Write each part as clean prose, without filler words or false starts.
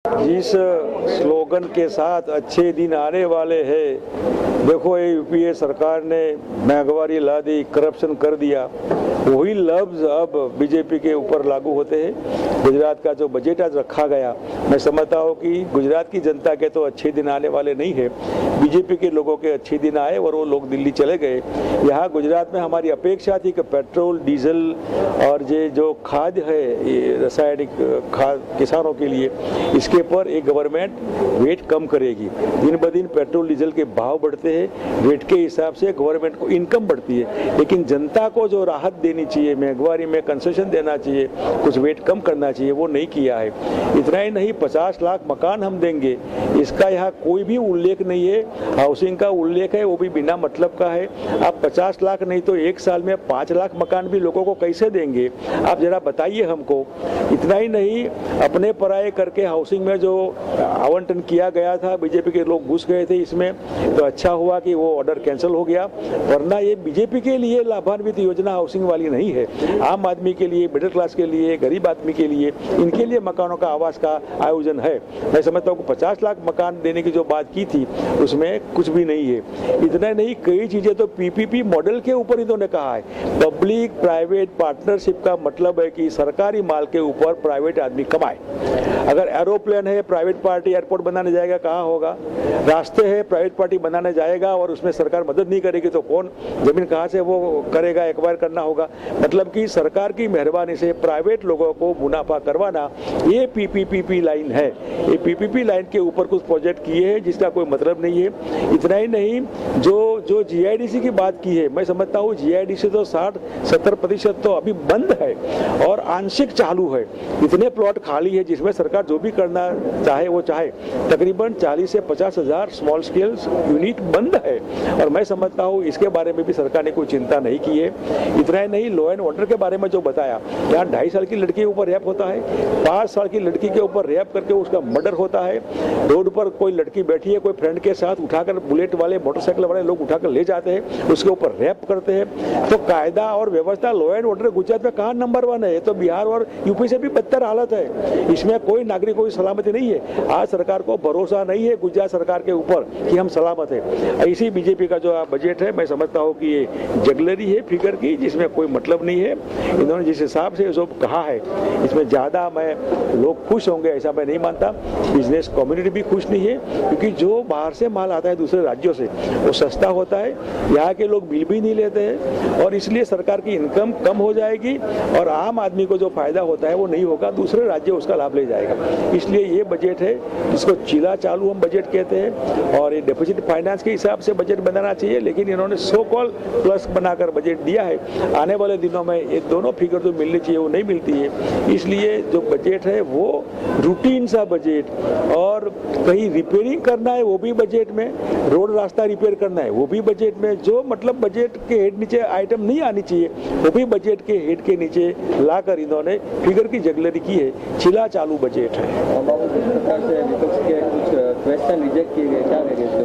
जिस स्लोगन के साथ अच्छे दिन आने वाले हैं, देखो ये यूपीए सरकार ने महंगाई ला दी, करप्शन कर दिया, वही लफ्ज अब बीजेपी के ऊपर लागू होते हैं। गुजरात का जो बजट आज रखा गया, मैं समझता हूँ कि गुजरात की जनता के तो अच्छे दिन आने वाले नहीं है, बीजेपी के लोगों के अच्छे दिन आए और वो लोग दिल्ली चले गए। यहाँ गुजरात में हमारी अपेक्षा थी कि पेट्रोल, डीजल और ये जो खाद है, ये रासायनिक खाद किसानों के लिए, इसके पर एक गवर्नमेंट वेट कम करेगी। दिन ब दिन पेट्रोल डीजल के भाव बढ़ते हैं, वेट के हिसाब से गवर्नमेंट को इनकम बढ़ती है, लेकिन जनता को जो राहत देनी चाहिए, महंगाई में कंसेशन देना चाहिए, कुछ वेट कम करना चाहिए, वो नहीं किया है। इतना ही नहीं, 50 लाख मकान हम देंगे, इसका यहाँ कोई भी उल्लेख नहीं है। हाउसिंग का उल्लेख है, वो भी बिना मतलब का है। आप 50 लाख नहीं तो एक साल में 5 लाख मकान भी लोगों को कैसे देंगे, आप जरा बताइए हमको। इतना ही नहीं, अपने पराये करके हाउसिंग में जो आवंटन किया गया था, बीजेपी के लोग घुस गए थे इसमें, तो अच्छा हुआ कि वो ऑर्डर कैंसिल हो गया, वरना ये बीजेपी के लिए लाभान्वित योजना हाउसिंग वाली नहीं है। आम आदमी के लिए, मिडिल क्लास के लिए, गरीब आदमी के लिए, इनके लिए मकानों का आवास का आयोजन है। मैं समझता हूँ 50 लाख मकान देने की जो बात की थी उसमें कुछ भी नहीं है। इतना नहीं, कई चीजें तो पीपीपी मॉडल के ऊपर इन्होंने कहा है। पब्लिक प्राइवेट पार्टनरशिप का मतलब है कि सरकारी माल के ऊपर प्राइवेट आदमी कमाए। अगर एरोप्लेन है, प्राइवेट पार्टी एयरपोर्ट बनाने जाएगा, कहाँ होगा? रास्ते है, प्राइवेट पार्टी बनाने जाएगा और उसमें सरकार मदद नहीं करेगी तो कौन जमीन कहाँ से वो करेगा? एक्वायर करना होगा। मतलब कि सरकार की मेहरबानी से प्राइवेट लोगों को मुनाफा करवाना, ये पीपीपी लाइन है। ये पीपीपी लाइन के ऊपर कुछ प्रोजेक्ट किए हैं जिसका कोई मतलब नहीं है। इतना ही नहीं, जो जीआईडीसी की बात की है, मैं समझता हूँ जीआईडीसी तो 60-70% तो अभी बंद है और आंशिक चालू है। इतने प्लॉट खाली है जिसमें सरकार जो भी करना चाहे वो चाहे। तकरीबन 40 से 50 हजार स्मॉल स्केल यूनिट बंद है और मैं समझता हूँ इसके बारे में भी सरकार ने कोई चिंता नहीं की है। इतना ही नहीं, लॉ एंड ऑर्डर के बारे में जो बताया, यहाँ 2.5 साल की लड़की के ऊपर रैप होता है, 5 साल की लड़की के ऊपर रैप करके उसका मर्डर होता है। रोड पर कोई लड़की बैठी है, कोई फ्रेंड के साथ उठाकर बुलेट वाले, मोटरसाइकिल वाले लोग उठाकर ले जाते हैं, उसके ऊपर रैप करते हैं। तो कायदा और व्यवस्था, लॉ एंड ऑर्डर गुजरात में कहाँ नंबर 1 है? तो बिहार और यूपी से भी बदतर हालत है। इसमें कोई नागरिक को सलामती नहीं है। आज सरकार को भरोसा नहीं है गुजरात सरकार के ऊपर कि हम सलामत है। ऐसी बीजेपी का जो बजट है, मैं समझता हूँ कि ये जगलरी है फिगर की, जिसमें कोई मतलब नहीं है। इन्होंने जिस हिसाब से जो कहा है, इसमें ज़्यादा मैं लोग खुश होंगे ऐसा मैं नहीं मानता। बिजनेस कम्युनिटी भी खुश नहीं है, क्योंकि जो बाहर से माल आता है दूसरे राज्यों से, वो सस्ता होता है, यहाँ के लोग बिल भी नहीं लेते हैं और इसलिए सरकार की इनकम कम हो जाएगी और आम आदमी को जो फायदा होता है वो नहीं होगा, दूसरे राज्य उसका लाभ ले जाएगा। इसलिए ये बजट है जिसको चीला चालू हम बजट कहते हैं और ये डेफिसिट फाइनेंस के हिसाब से बजट बनाना चाहिए, लेकिन इन्होंने सो कॉल प्लस बनाकर बजट दिया है। आने वाले दिनों में ये दोनों फिगर जो मिलनी चाहिए वो नहीं मिलती है। इसलिए जो बजट है वो रूटीन सा बजट, और कहीं रिपेयरिंग करना है वो भी बजट में, रोड रास्ता रिपेयर करना है वो भी बजट में, जो मतलब बजट के हेड नीचे आइटम नहीं आनी चाहिए वो भी बजट के हेड के नीचे लाकर इन्होंने फिगर की जगलरी की है। चिला चालू बजट है।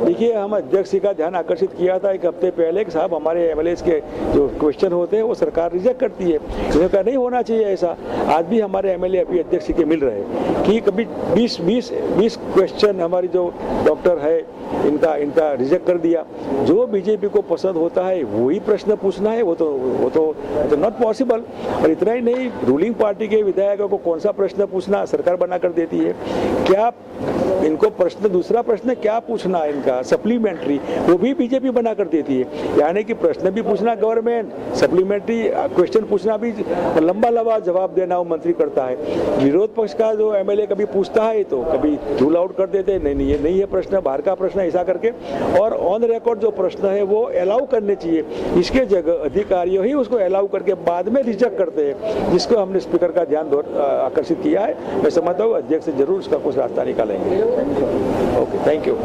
देखिए, हम अध्यक्ष का ध्यान आकर्षित किया था एक हफ्ते पहले कि साहब हमारे एमएलएस के जो क्वेश्चन होते हैं वो सरकार रिजेक्ट करती है। इनका नहीं होना चाहिए ऐसा। आज भी हमारे एमएलए अभी अध्यक्ष के मिल रहे हैं कि कभी 20 क्वेश्चन हमारी जो डॉक्टर है इनका रिजेक्ट कर दिया। जो बीजेपी को पसंद होता है वही प्रश्न पूछना है, वो तो नॉट पॉसिबल। और इतना ही नहीं, रूलिंग पार्टी के विधायकों को कौन सा प्रश्न पूछना सरकार बना कर देती है। क्या इनको प्रश्न, दूसरा प्रश्न क्या पूछना है इनका सप्लीमेंट्री, वो भी बीजेपी बना कर देती है। यानी कि प्रश्न भी पूछना गवर्नमेंट, सप्लीमेंट्री क्वेश्चन पूछना भी, लंबा जवाब देना वो मंत्री करता है। विरोध पक्ष का जो एमएलए कभी पूछता है तो कभी रूल आउट कर देते हैं, नहीं ये नहीं है प्रश्न, बाहर का प्रश्न, ऐसा करके। और ऑन रिकॉर्ड जो प्रश्न है वो अलाउ करने चाहिए, इसके जगह अधिकारियों ही उसको अलाउ करके बाद में रिजेक्ट करते हैं, जिसको हमने स्पीकर का ध्यान आकर्षित किया है। मैं समझता हूँ अध्यक्ष से जरूर उसका कुछ रास्ता निकालेंगे। Okay, thank you.